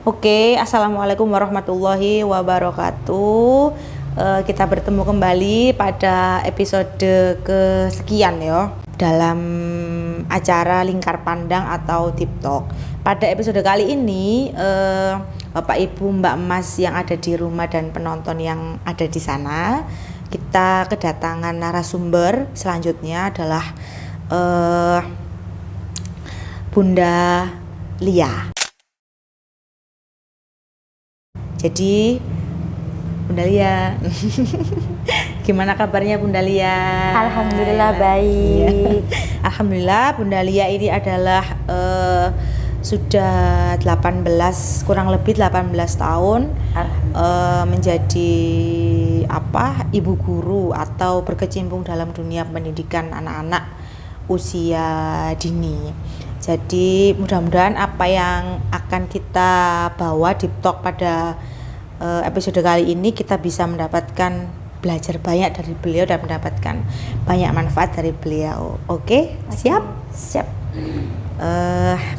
Oke, assalamualaikum warahmatullahi wabarakatuh. Kita bertemu kembali pada episode kesekian ya dalam acara Lingkar Pandang atau TikTok. Pada episode kali ini, Bapak Ibu Mbak Mas yang ada di rumah dan penonton yang ada di sana, kita kedatangan narasumber selanjutnya adalah Bunda Lia. Jadi Bunda Lia, gimana kabarnya Bunda Lia? Alhamdulillah baik. Alhamdulillah Bunda Lia ini adalah sudah kurang lebih 18 tahun menjadi ibu guru atau berkecimpung dalam dunia pendidikan anak-anak usia dini. Jadi mudah-mudahan apa yang akan kita bawa di talk pada episode kali ini kita bisa mendapatkan belajar banyak dari beliau dan mendapatkan banyak manfaat dari beliau. Oke, siap? Siap.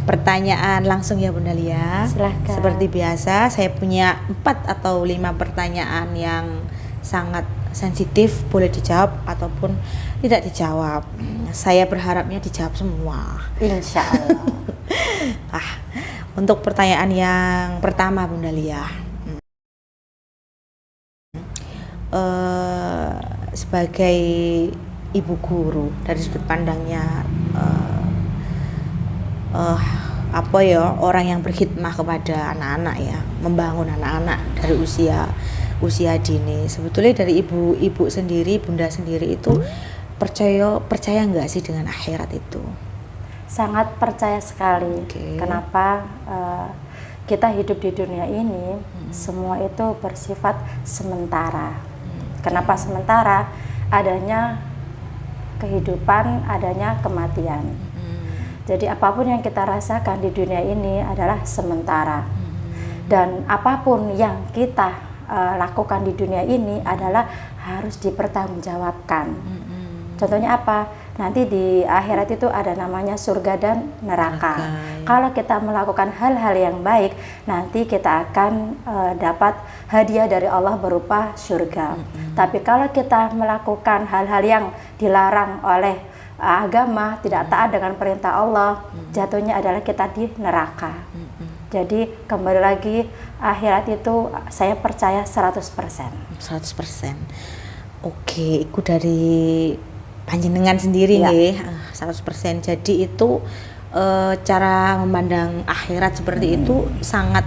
Pertanyaan langsung ya Bunda Lia. Silahkan. Seperti biasa saya punya 4 atau 5 pertanyaan yang sangat sensitif, boleh dijawab ataupun tidak dijawab. Saya berharapnya dijawab semua. Insya Allah. Untuk pertanyaan yang pertama Bunda Lia, sebagai ibu guru dari sudut pandangnya orang yang berkhidmah kepada anak-anak ya, membangun anak-anak dari usia dini. Sebetulnya dari ibu sendiri, Bunda sendiri itu percaya nggak sih dengan akhirat itu? Sangat percaya sekali. Okay. Kenapa kita hidup di dunia ini semua itu bersifat sementara. Kenapa sementara? Adanya kehidupan, adanya kematian. Jadi apapun yang kita rasakan di dunia ini adalah sementara. Dan apapun yang kita lakukan di dunia ini adalah harus dipertanggungjawabkan. Contohnya apa? Nanti di akhirat itu ada namanya surga dan neraka. Kalau kita melakukan hal-hal yang baik, nanti kita akan dapat hadiah dari Allah berupa surga. Tapi kalau kita melakukan hal-hal yang dilarang oleh agama, tidak taat dengan perintah Allah, jatuhnya adalah kita di neraka. Jadi kembali lagi, akhirat itu saya percaya 100%. 100%. Oke, itu dari panjenengan sendiri ya. Nggih, 100%. Jadi itu cara memandang akhirat seperti itu sangat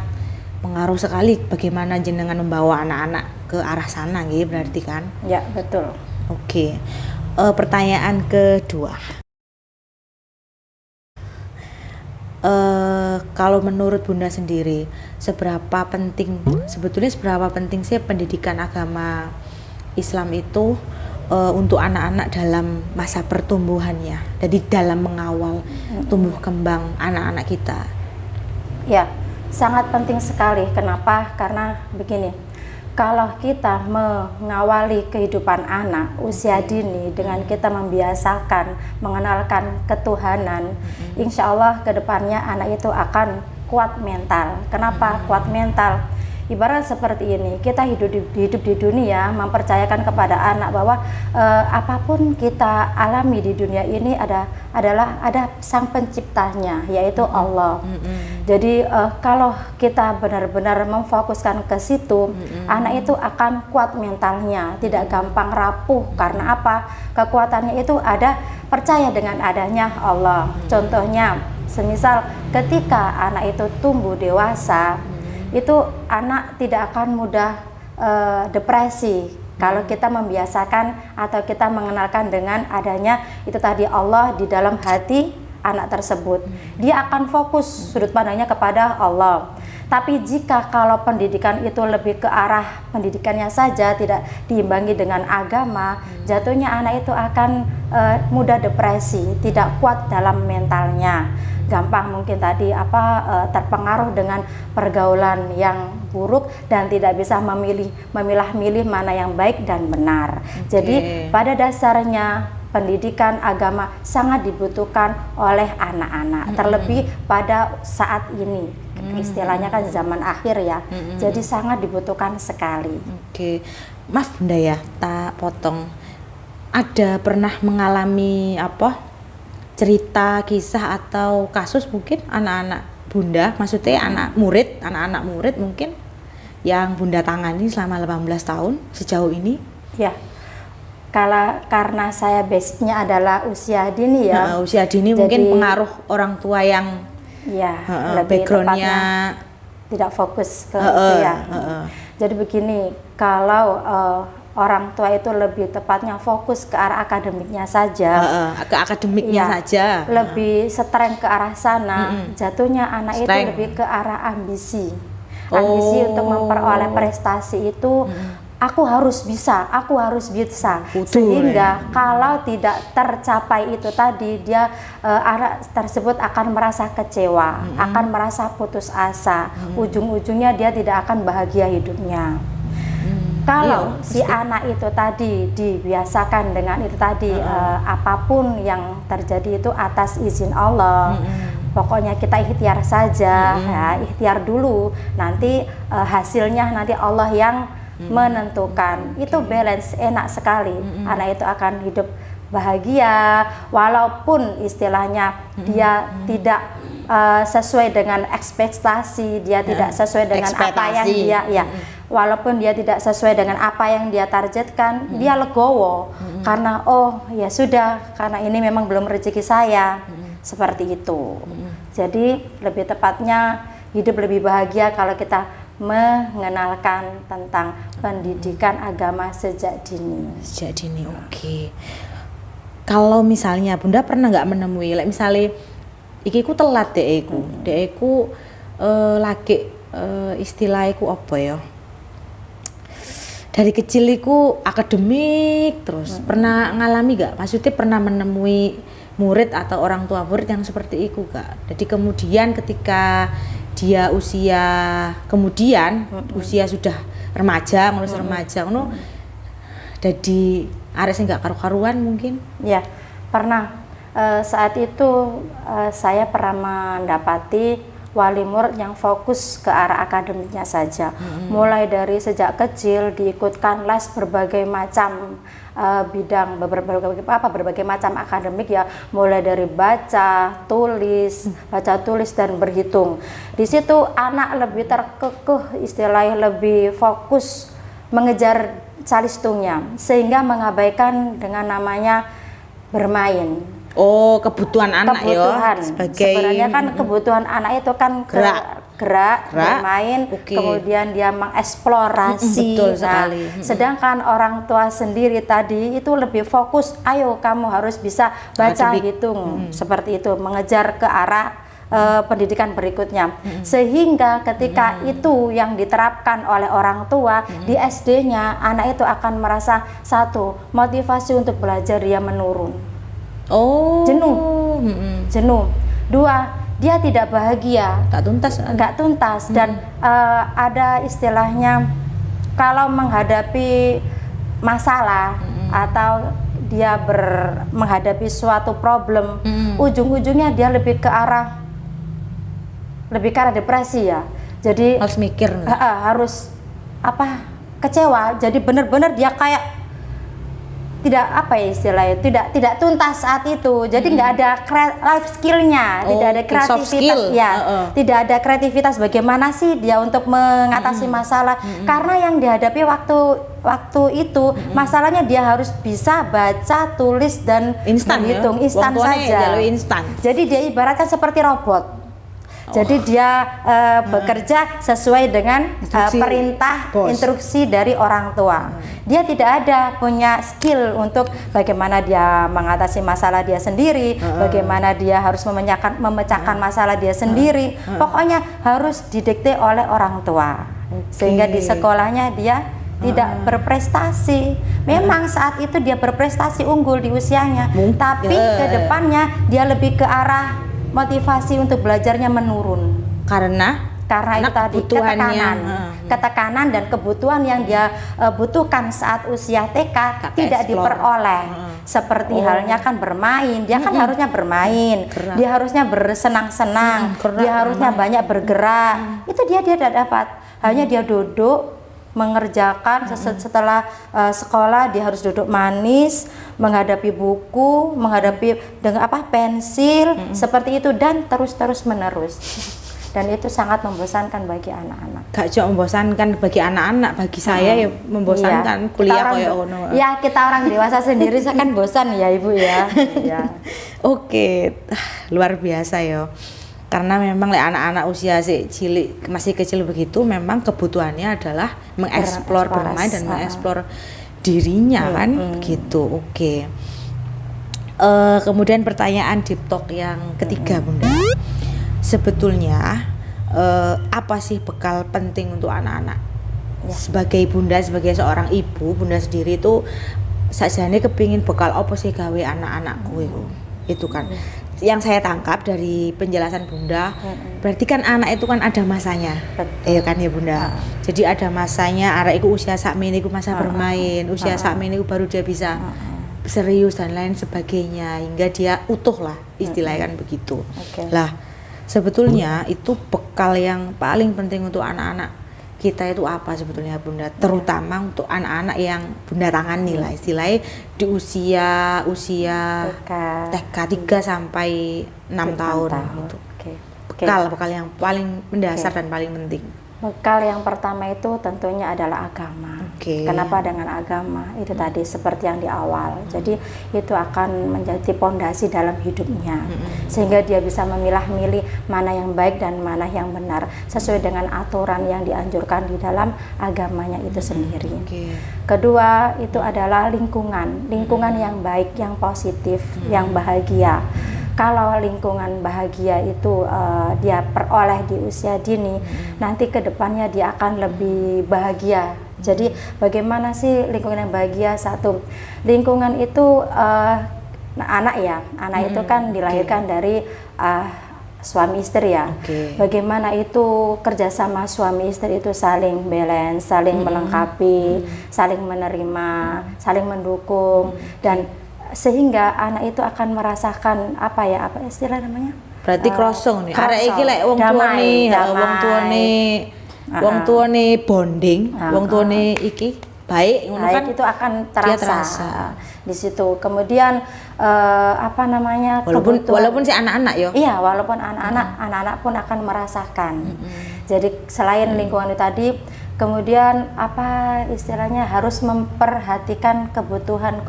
pengaruh sekali bagaimana jenengan membawa anak-anak ke arah sana nggih, berarti kan? Ya, betul. Oke. Pertanyaan kedua. Kalau menurut Bunda sendiri, seberapa penting sih pendidikan agama Islam itu untuk anak-anak dalam masa pertumbuhannya, jadi dalam mengawal tumbuh kembang anak-anak kita? Ya, sangat penting sekali. Kenapa? Karena begini, kalau kita mengawali kehidupan anak usia dini dengan kita membiasakan mengenalkan ketuhanan, insya Allah kedepannya anak itu akan kuat mental. Kenapa kuat mental? Ibarat seperti ini, kita hidup di dunia mempercayakan kepada anak bahwa apapun kita alami di dunia ini ada sang penciptanya, yaitu Allah. Jadi kalau kita benar-benar memfokuskan ke situ, anak itu akan kuat mentalnya, tidak gampang rapuh. Karena apa? Kekuatannya itu ada percaya dengan adanya Allah. Contohnya, semisal ketika anak itu tumbuh dewasa, itu anak tidak akan mudah depresi kalau kita membiasakan atau kita mengenalkan dengan adanya itu tadi Allah di dalam hati anak tersebut. Dia akan fokus sudut pandangnya kepada Allah. Tapi jika kalau pendidikan itu lebih ke arah pendidikannya saja, tidak diimbangi dengan agama, jatuhnya anak itu akan mudah depresi, tidak kuat dalam mentalnya. Gampang mungkin tadi terpengaruh dengan pergaulan yang buruk dan tidak bisa memilah-milih mana yang baik dan benar. Jadi pada dasarnya pendidikan agama sangat dibutuhkan oleh anak-anak, terlebih pada saat ini. Istilahnya kan zaman akhir ya, jadi sangat dibutuhkan sekali. Oke, maaf Bunda ya, tak potong. Ada pernah mengalami apa cerita, kisah atau kasus mungkin anak-anak Bunda, maksudnya anak-anak murid mungkin yang Bunda tangani selama 18 tahun sejauh ini? Ya, karena saya basicnya adalah usia dini ya. Usia dini jadi, mungkin pengaruh orang tua yang lebih backgroundnya tidak fokus ke itu ya. Jadi begini, kalau orang tua itu lebih tepatnya fokus ke arah akademiknya saja, ke akademiknya saja, lebih strength ke arah sana, jatuhnya anak itu lebih ke arah ambisi untuk memperoleh prestasi itu. Aku harus bisa, sehingga kalau tidak tercapai itu tadi, dia anak tersebut akan merasa kecewa, akan merasa putus asa, ujung-ujungnya dia tidak akan bahagia hidupnya. Kalau si anak itu tadi dibiasakan dengan itu tadi, apapun yang terjadi itu atas izin Allah, pokoknya kita ikhtiar saja, ya, ikhtiar dulu, nanti hasilnya nanti Allah yang menentukan. Itu balance, enak sekali. Anak itu akan hidup bahagia walaupun istilahnya dia tidak sesuai dengan ekspektasi, dia tidak sesuai dengan apa yang dia walaupun dia tidak sesuai dengan apa yang dia targetkan, dia legowo karena oh ya sudah, karena ini memang belum rezeki saya. Seperti itu. Jadi lebih tepatnya hidup lebih bahagia kalau kita mengenalkan tentang pendidikan agama sejak dini. Sejak dini, oke. Kalau misalnya Bunda pernah nggak menemui, misalnya iku telat deku lagi istilahku apa ya? Dari kecil iku akademik terus. Pernah ngalami nggak? Maksudnya pernah menemui murid atau orang tua murid yang seperti itu Kak? Jadi kemudian ketika dia usia sudah remaja, ngurus remaja, jadi arek sing gak karu-karuan mungkin? Ya, pernah. Saat itu saya pernah mendapati wali murid yang fokus ke arah akademiknya saja. Mulai dari sejak kecil diikutkan les berbagai macam bidang, berbagai macam akademik ya, mulai dari baca, tulis dan berhitung. Di situ anak lebih terkekeh, istilahnya lebih fokus mengejar calistungnya, sehingga mengabaikan dengan namanya bermain. Oh, kebutuhan anak ya. Sebenarnya kan kebutuhan anak itu kan gerak, bermain, kemudian dia mengeksplorasi. Betul sekali. Sedangkan orang tua sendiri tadi itu lebih fokus, ayo kamu harus bisa baca, hitung, seperti itu, mengejar ke arah pendidikan berikutnya. Sehingga ketika itu yang diterapkan oleh orang tua di SD-nya, anak itu akan merasa satu, motivasi untuk belajar dia menurun. Jenuh. Dua, dia tidak bahagia, nggak tuntas dan ada istilahnya kalau menghadapi masalah atau dia menghadapi suatu problem, ujung-ujungnya dia lebih ke arah depresi ya. Jadi harus mikir, harus kecewa. Jadi benar-benar dia kayak tidak tuntas saat itu. Jadi nggak ada life skillnya, tidak ada kreativitas tidak ada kreativitas bagaimana sih dia untuk mengatasi masalah, karena yang dihadapi waktu itu masalahnya dia harus bisa baca, tulis dan berhitung instan saja. Jadi dia ibaratkan seperti robot. Jadi dia bekerja sesuai dengan perintah, instruksi dari orang tua. Dia tidak ada punya skill untuk bagaimana dia mengatasi masalah dia sendiri, bagaimana dia harus memecahkan masalah dia sendiri. Pokoknya harus didikte oleh orang tua. Sehingga di sekolahnya dia tidak berprestasi. Memang saat itu dia berprestasi unggul di usianya, tapi ke depannya dia lebih ke arah motivasi untuk belajarnya menurun karena itu tadi ketekanan dan kebutuhan yang dia butuhkan saat usia TK tidak diperoleh. seperti halnya kan bermain, dia kan harusnya bermain, Gerak. dia harusnya bersenang-senang, Gerak, dia harusnya banyak bergerak. Itu dia tidak dapat. Hanya dia duduk mengerjakan setelah sekolah, dia harus duduk manis menghadapi buku, menghadapi dengan pensil seperti itu, dan terus menerus. Dan itu sangat membosankan bagi anak-anak. Gak cuma membosankan bagi anak-anak, bagi saya ya membosankan. Kuliah kayak ono. Ya, kita orang dewasa sendiri saya kan bosan ya Ibu ya. Iya. Oke, luar biasa ya. Karena memang anak-anak usia cilik, masih kecil begitu, memang kebutuhannya adalah mengeksplor bermain dan mengeksplor dirinya kan begitu. Oke. Kemudian pertanyaan deep talk yang ketiga, Bunda. Sebetulnya apa sih bekal penting untuk anak-anak? Sebagai Bunda, sebagai seorang ibu, Bunda sendiri itu sajane kepingin bekal apa sih gawe anak-anakku itu kan. Yang saya tangkap dari penjelasan Bunda, berarti kan anak itu kan ada masanya. Iya kan ya Bunda. Jadi ada masanya, arek iku usia sakmene iku masa bermain, usia sakmene iku baru dia bisa serius dan lain sebagainya, hingga dia utuh lah istilahnya kan begitu. Lah sebetulnya itu bekal yang paling penting untuk anak-anak kita itu apa sebetulnya Bunda, terutama untuk anak-anak yang Bunda tangani lah istilahnya di usia TK 3 sampai 6 tahun gitu. Bekal yang paling mendasar dan paling penting. Bekal yang pertama itu tentunya adalah agama. Kenapa dengan agama? Itu tadi seperti yang di awal. Jadi itu akan menjadi pondasi dalam hidupnya. Sehingga dia bisa memilah-milih mana yang baik dan mana yang benar sesuai dengan aturan yang dianjurkan di dalam agamanya itu sendiri. Kedua itu adalah lingkungan yang baik, yang positif, yang bahagia. Kalau lingkungan bahagia itu dia peroleh di usia dini, nanti ke depannya dia akan lebih bahagia. Jadi bagaimana sih lingkungan yang bahagia? Satu, lingkungan itu anak itu kan dilahirkan dari suami istri ya. Bagaimana itu kerjasama suami istri itu saling balance, saling melengkapi, saling menerima, saling mendukung, dan sehingga anak itu akan merasakan apa istilah namanya? Berarti krosong nih. Arek iki lek wong tuane bonding, wong tuane iki baik ngono kan itu akan terasa di situ. Kemudian walaupun si anak-anak ya. Iya, walaupun anak-anak pun akan merasakan. Jadi selain lingkungan itu tadi, kemudian istilahnya harus memperhatikan kebutuhan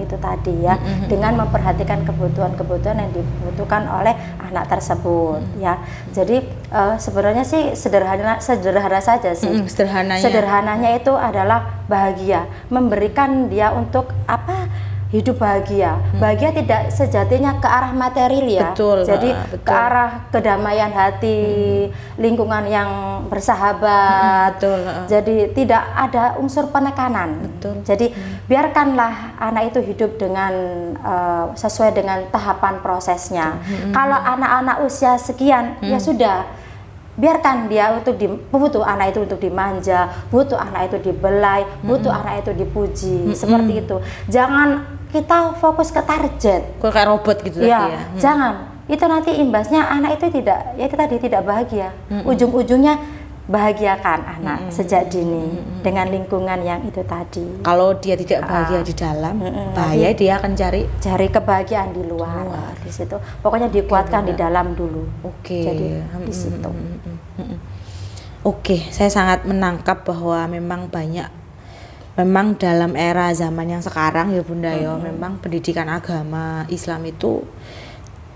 itu tadi ya, dengan memperhatikan kebutuhan yang dibutuhkan oleh anak tersebut ya. Jadi sebenarnya sih sederhana saja sih. Sederhananya itu adalah bahagia, memberikan dia untuk hidup bahagia. Bahagia tidak sejatinya ke arah material ya. Jadi ke arah kedamaian hati, lingkungan yang bersahabat. Jadi tidak ada unsur penekanan. Jadi biarkanlah anak itu hidup dengan sesuai dengan tahapan prosesnya. Kalau anak-anak usia sekian ya sudah, biarkan dia butuh anak itu untuk dimanja, butuh anak itu dibelai, butuh anak itu dipuji, seperti itu. Jangan kita fokus ke target. Kayak robot gitu ya. Jangan. Itu nanti imbasnya anak itu tidak bahagia. Ujung-ujungnya bahagiakan anak sejak dini dengan lingkungan yang itu tadi. Kalau dia tidak bahagia di dalam, bahaya dia akan cari kebahagiaan di luar. Di situ. Pokoknya dikuatkan di dalam dulu. Jadi di situ. Saya sangat menangkap bahwa memang dalam era zaman yang sekarang ya Bunda ya, memang pendidikan agama Islam itu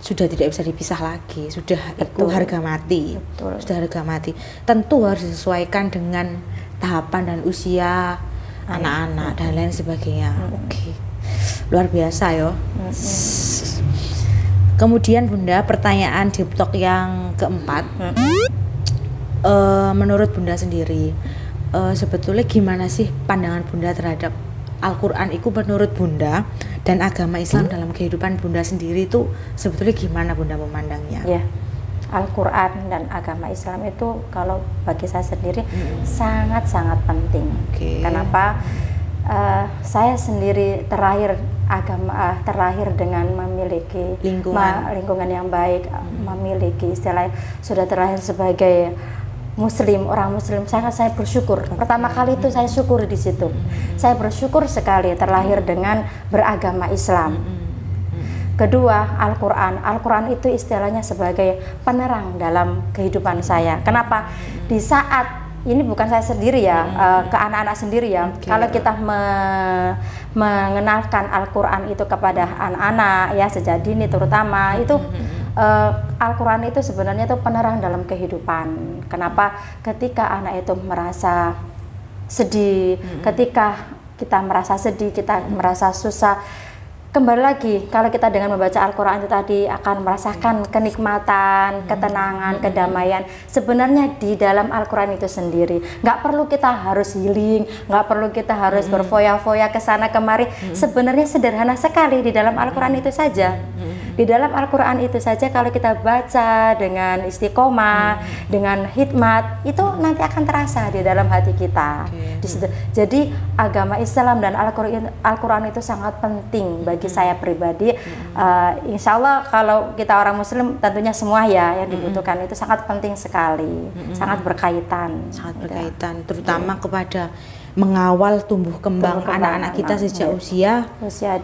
sudah tidak bisa dipisah lagi, sudah itu harga mati. Sudah harga mati. Tentu harus disesuaikan dengan tahapan dan usia anak-anak dan lain sebagainya. Luar biasa ya. Kemudian Bunda, pertanyaan deep talk yang keempat. Menurut Bunda sendiri, sebetulnya gimana sih pandangan Bunda terhadap Al-Quran itu menurut Bunda dan agama Islam dalam kehidupan Bunda sendiri itu sebetulnya gimana Bunda memandangnya? Ya, Al-Quran dan agama Islam itu kalau bagi saya sendiri sangat-sangat penting. Kenapa? Saya sendiri terakhir terlahir dengan memiliki lingkungan yang baik, memiliki istilah sudah terlahir sebagai Muslim, orang Muslim, sangat saya bersyukur. Pertama kali itu saya syukur di situ. Saya bersyukur sekali terlahir dengan beragama Islam. Kedua, Al-Quran itu istilahnya sebagai penerang dalam kehidupan saya. Kenapa? Di saat ini bukan saya sendiri ya, ke anak-anak sendiri ya. Kalau kita mengenalkan Al-Quran itu kepada anak-anak ya sejak dini terutama itu Al-Quran itu sebenarnya itu penerang dalam kehidupan. Kenapa? Ketika anak itu merasa sedih, ketika kita merasa sedih, kita merasa susah, kembali lagi kalau kita dengan membaca Al-Quran itu tadi akan merasakan kenikmatan, ketenangan, kedamaian. Sebenarnya di dalam Al-Quran itu sendiri nggak perlu kita harus healing, nggak perlu kita harus berfoya-foya ke sana kemari. Sebenarnya sederhana sekali di dalam Al-Quran itu saja. Di dalam Al-Quran itu saja kalau kita baca dengan istiqomah, dengan hikmat, itu nanti akan terasa di dalam hati kita. Di situ. Jadi agama Islam dan Al-Quran itu sangat penting bagi saya pribadi. Insya Allah kalau kita orang Muslim tentunya semua ya yang dibutuhkan itu sangat penting sekali, sangat berkaitan. Sangat berkaitan, terutama kepada mengawal tumbuh kembang anak-anak kita sejak usia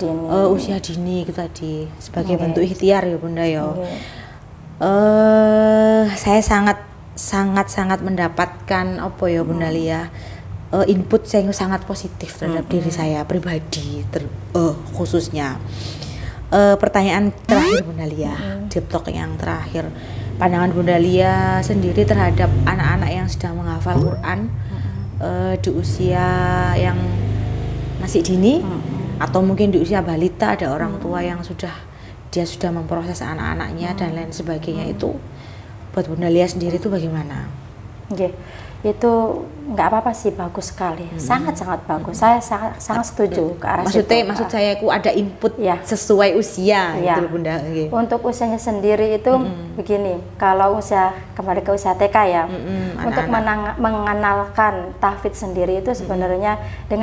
dini. Usia dini itu tadi sebagai bentuk ikhtiar ya Bunda ya. Saya sangat mendapatkan apa ya Bunda Lia, input yang sangat positif terhadap diri saya pribadi khususnya. Pertanyaan terakhir Bunda Lia, deep talk yang terakhir, pandangan Bunda Lia sendiri terhadap anak-anak yang sedang menghafal Quran di usia yang masih dini atau mungkin di usia balita, ada orang tua yang sudah memproses anak-anaknya dan lain sebagainya, itu buat Bunda Lia sendiri itu bagaimana? Itu nggak apa-apa sih, bagus sekali, sangat-sangat bagus. Saya sangat setuju ke arah situ. Maksud saya aku ada input sesuai usia gitu Bunda. Untuk usianya sendiri itu begini, kalau kembali ke usia TK ya, untuk mengenalkan tahfidz sendiri itu sebenarnya itu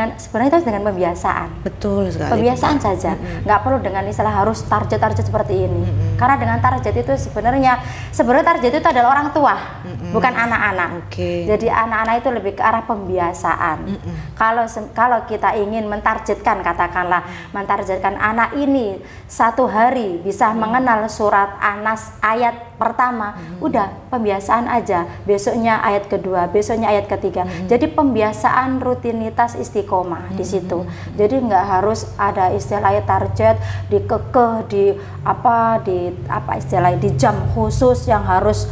dengan pembiasaan. Betul sekali. Pembiasaan saja, nggak perlu dengan istilah harus target seperti ini. Karena dengan target itu sebenarnya target itu adalah orang tua, bukan anak-anak. Jadi anak-anak itu lebih ke arah pembiasaan. Kalau kita ingin mentargetkan, katakanlah mentargetkan anak ini satu hari bisa mengenal surat An-Nas ayat pertama, udah pembiasaan aja. Besoknya ayat kedua, besoknya ayat ketiga. Jadi pembiasaan, rutinitas, istiqomah di situ. Jadi nggak harus ada istilah target dikekeh di jam khusus yang harus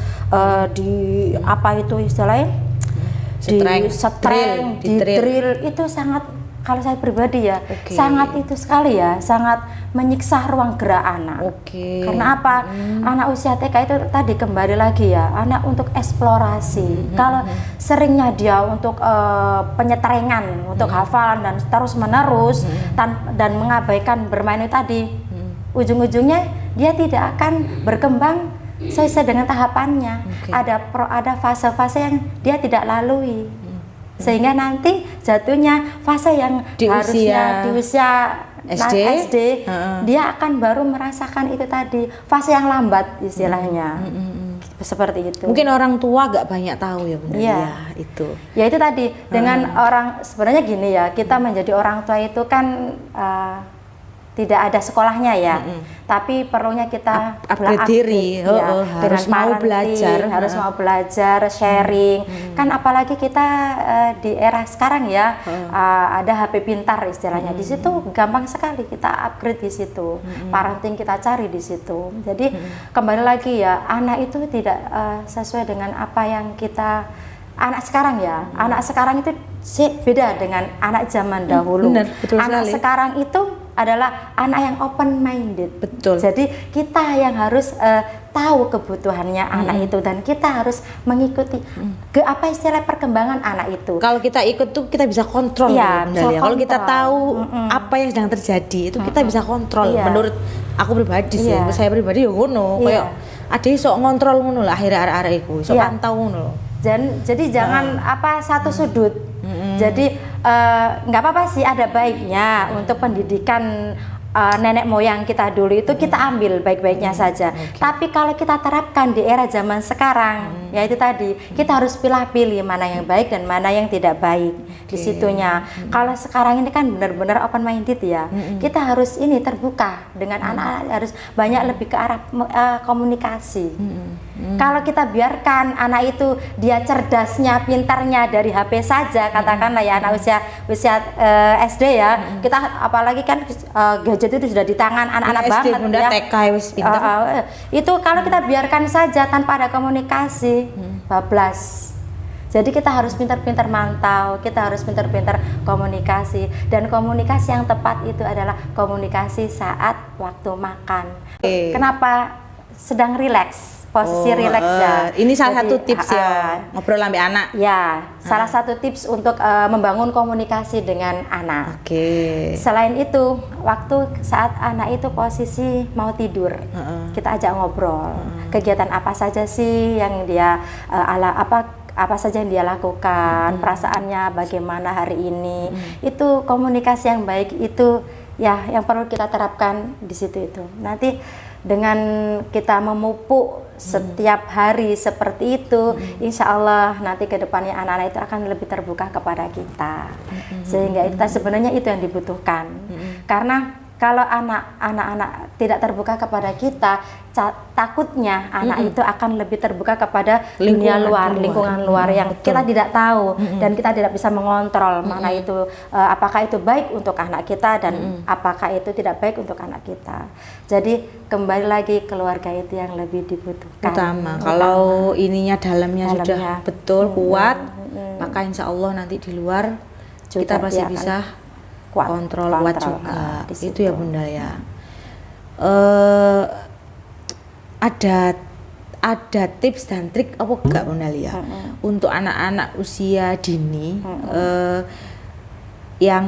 di drill itu sangat, kalau saya pribadi ya sangat itu sekali ya, sangat menyiksa ruang gerak anak. Karena apa? Anak usia TK itu tadi kembali lagi ya, anak untuk eksplorasi. Kalau seringnya dia untuk penyetrengan, untuk hafalan dan terus menerus dan mengabaikan bermain itu tadi, ujung-ujungnya dia tidak akan berkembang sesuai dengan tahapannya. Ada fase-fase yang dia tidak lalui, sehingga nanti jatuhnya fase yang harusnya di usia SD dia akan baru merasakan itu tadi, fase yang lambat istilahnya. Seperti itu. Mungkin orang tua gak banyak tahu ya Bunda. Itu tadi dengan orang, sebenarnya gini ya, kita menjadi orang tua itu kan tidak ada sekolahnya ya, tapi perlunya kita upgrade diri, harus mau belajar, sharing. Kan apalagi kita di era sekarang ya, ada HP pintar istilahnya. Di situ gampang sekali kita upgrade di situ, parenting kita cari di situ. Jadi kembali lagi ya, anak itu tidak sesuai dengan apa yang kita. Anak sekarang ya, anak sekarang itu beda dengan anak zaman dahulu. Anak sekarang itu adalah anak yang open minded. Betul. Jadi kita yang harus tahu kebutuhannya anak itu, dan kita harus mengikuti ke apa istilah perkembangan anak itu. Kalau kita ikut tuh kita bisa kontrol. Kalau kita tahu apa yang sedang terjadi itu kita bisa kontrol. Menurut aku pribadi sih, saya pribadi ya ngono. Kayak ade sok ngontrol ngono lah, akhirnya arek-arek iku sok pantau ngono. Jadi jangan satu sudut. Jadi nggak apa-apa sih, ada baiknya untuk pendidikan nenek moyang kita dulu itu kita ambil baik-baiknya saja. Tapi kalau kita terapkan di era zaman sekarang, ya itu tadi kita harus pilih-pilih mana yang baik dan mana yang tidak baik di situnya. Kalau sekarang ini kan benar-benar open minded ya, kita harus ini terbuka dengan anak, harus banyak lebih ke arah komunikasi. Kalau kita biarkan anak itu dia cerdasnya, pintarnya dari HP saja, katakanlah ya anak usia SD ya, kita apalagi kan gadget itu sudah di tangan anak-anak banget Bunda, ya. TK wis pinter. Itu kalau kita biarkan saja tanpa ada komunikasi, bablas. Jadi kita harus pintar-pintar mantau, kita harus pintar-pintar komunikasi, dan komunikasi yang tepat itu adalah komunikasi saat waktu makan. Kenapa sedang rileks? Posisi rileks ya. Ini salah satu tips ya, ngobrol sampai anak. Ya, salah satu tips untuk membangun komunikasi dengan anak. Selain itu, waktu saat anak itu posisi mau tidur, kita ajak ngobrol. Kegiatan apa saja sih yang dia apa saja yang dia lakukan, perasaannya bagaimana hari ini. Itu komunikasi yang baik itu ya yang perlu kita terapkan di situ itu. Nanti dengan kita memupuk setiap hari seperti itu, insya Allah nanti ke depannya anak-anak itu akan lebih terbuka kepada kita. Sehingga sebenarnya itu yang dibutuhkan. Karena kalau anak-anak tidak terbuka kepada kita, takutnya anak itu akan lebih terbuka kepada lingkungan luar yang kita tidak tahu dan kita tidak bisa mengontrol mana itu apakah itu baik untuk anak kita dan apakah itu tidak baik untuk anak kita. Jadi kembali lagi keluarga itu yang lebih dibutuhkan. Utama. Kalau ininya dalamnya sudah betul kuat, maka insya Allah nanti di luar juga kita pasti bisa kontrol kuat juga. Itu ya Bunda ya. Ada tips dan trik apa enggak Bunda Lia untuk anak-anak usia dini yang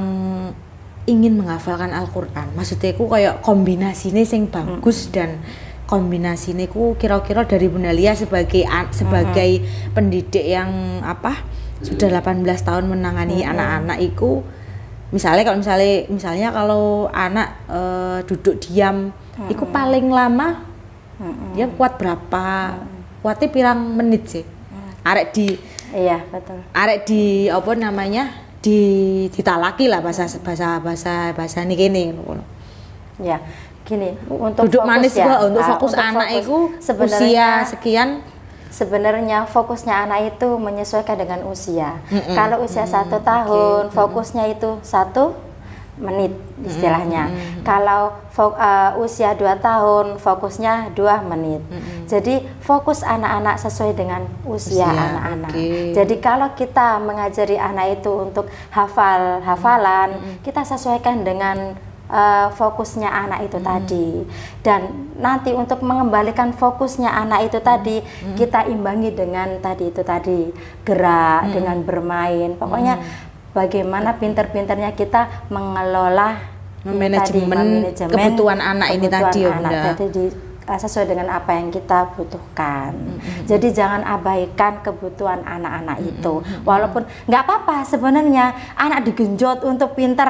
ingin menghafalkan Al-Qur'an? Maksudnya ku kayak kombinasinya sing bagus dan kombinasinya ku kira-kira dari Bunda Lia sebagai pendidik yang sudah 18 tahun menangani anak-anak itu. Misalnya kalau anak duduk diam, itu paling lama dia kuat berapa? Kuatnya pirang menit sih? Arek di iya betul. Arek di apa namanya? Ditalaki lah bahasa ini gini. Ya, gini untuk duduk fokus manis ya. Untuk fokus anak itu usia sekian. Sebenarnya fokusnya anak itu menyesuaikan dengan usia. Kalau usia 1 tahun, fokusnya itu 1 menit istilahnya. Kalau usia 2 tahun, fokusnya 2 menit. Jadi fokus anak-anak sesuai dengan usia anak-anak. Jadi kalau kita mengajari anak itu untuk hafalan, kita sesuaikan dengan fokusnya anak itu tadi. Dan nanti untuk mengembalikan fokusnya anak itu tadi, kita imbangi dengan tadi gerak, dengan bermain. Pokoknya bagaimana pinter-pinternya kita mengelola manajemen kebutuhan anak ini tadi ya Bunda. Sesuai dengan apa yang kita butuhkan. Jadi jangan abaikan kebutuhan anak-anak itu. Walaupun nggak apa-apa sebenarnya anak digenjot untuk pinter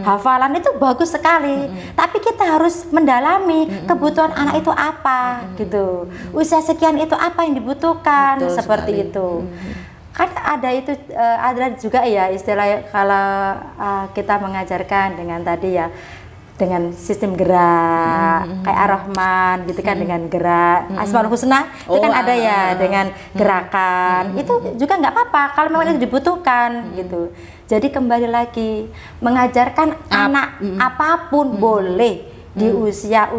hafalan itu bagus sekali. Tapi kita harus mendalami kebutuhan anak itu apa gitu. Usia sekian itu apa yang dibutuhkan. Betul seperti sekali. Itu. Kan ada juga ya istilah kalau kita mengajarkan dengan tadi ya, dengan sistem gerak kayak Ar-Rahman gitu kan, dengan gerak Asmaul Husna itu kan ada ya dengan gerakan itu juga nggak apa-apa kalau memang itu dibutuhkan gitu. Jadi kembali lagi mengajarkan anak apapun boleh di usia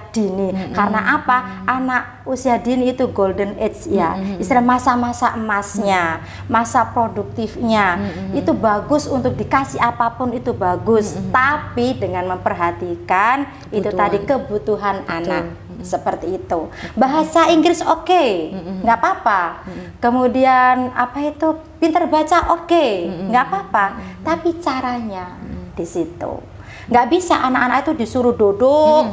dini. Karena apa? Anak usia dini itu golden age ya, istilah masa-masa emasnya, masa produktifnya. Itu bagus untuk dikasih apapun, itu bagus, tapi dengan memperhatikan itu tadi kebutuhan anak. Seperti itu. Bahasa Inggris oke, nggak apa-apa. Kemudian pintar baca oke, nggak apa-apa. Tapi caranya di situ. Nggak bisa anak-anak itu disuruh duduk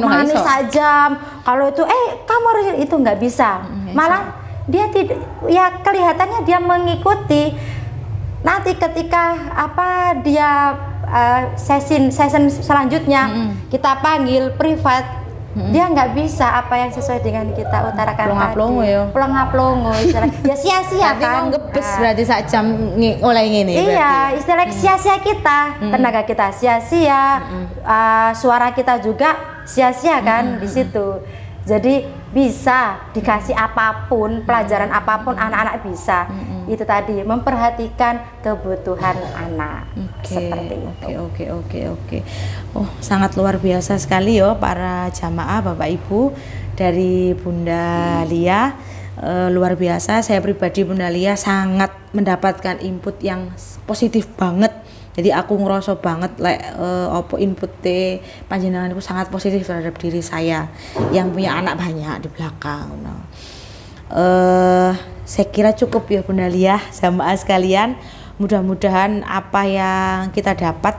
manis sajam. Kalau itu kamu harus itu nggak bisa. Malah dia tidak, ya kelihatannya dia mengikuti. Nanti ketika dia session selanjutnya kita panggil privat, dia nggak bisa apa yang sesuai dengan kita utarakan Plonga-plongo tadi. ya. Plonga-plongo istilahnya. Ya sia-sia kan. Ngebes berarti sak jam oleh ngene. Iya, istilah sia-sia kita, tenaga kita sia-sia, suara kita juga sia-sia kan di situ. Jadi bisa dikasih apapun, pelajaran apapun anak-anak bisa. Itu tadi memperhatikan kebutuhan anak. Seperti itu. Oke. Oh, sangat luar biasa sekali ya para jamaah Bapak Ibu dari Bunda Lia. Luar biasa, saya pribadi Bunda Lia sangat mendapatkan input yang positif banget. Jadi aku ngerasa banget opo inputnya panjenengan itu sangat positif terhadap diri saya yang punya anak banyak di belakang. Saya kira cukup ya Bunda Lia, jamaah sekalian. Mudah-mudahan apa yang kita dapat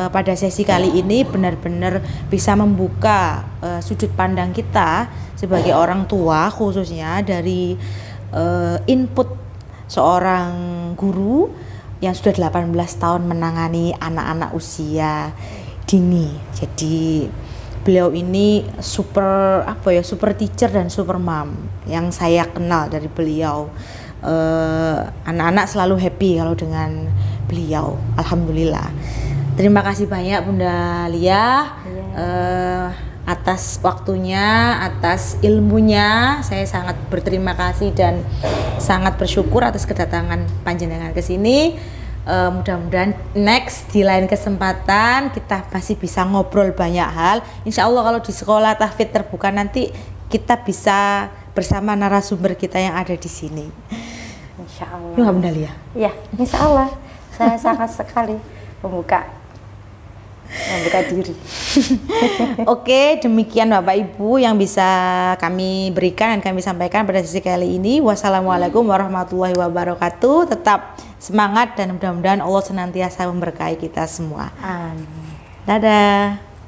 pada sesi kali ini benar-benar bisa membuka sudut pandang kita sebagai orang tua, khususnya dari input seorang guru yang sudah 18 tahun menangani anak-anak usia dini. Jadi beliau ini super teacher dan super mom yang saya kenal dari beliau. Anak-anak selalu happy kalau dengan beliau, alhamdulillah. Terima kasih banyak Bunda Lia atas waktunya, atas ilmunya. Saya sangat berterima kasih dan sangat bersyukur atas kedatangan panjenengan ke sini. Mudah-mudahan next di lain kesempatan kita masih bisa ngobrol banyak hal. Insya Allah kalau di sekolah tahfidz terbuka nanti kita bisa bersama narasumber kita yang ada di sini. Insya Allah. Lu nggak Bunda Lia? Ya, Insya Allah. Saya sangat sekali membuka diri. Oke, demikian Bapak Ibu yang bisa kami berikan dan kami sampaikan pada sesi kali ini. Wassalamualaikum warahmatullahi wabarakatuh. Tetap semangat dan mudah-mudahan Allah senantiasa memberkahi kita semua. Amin. Dadah.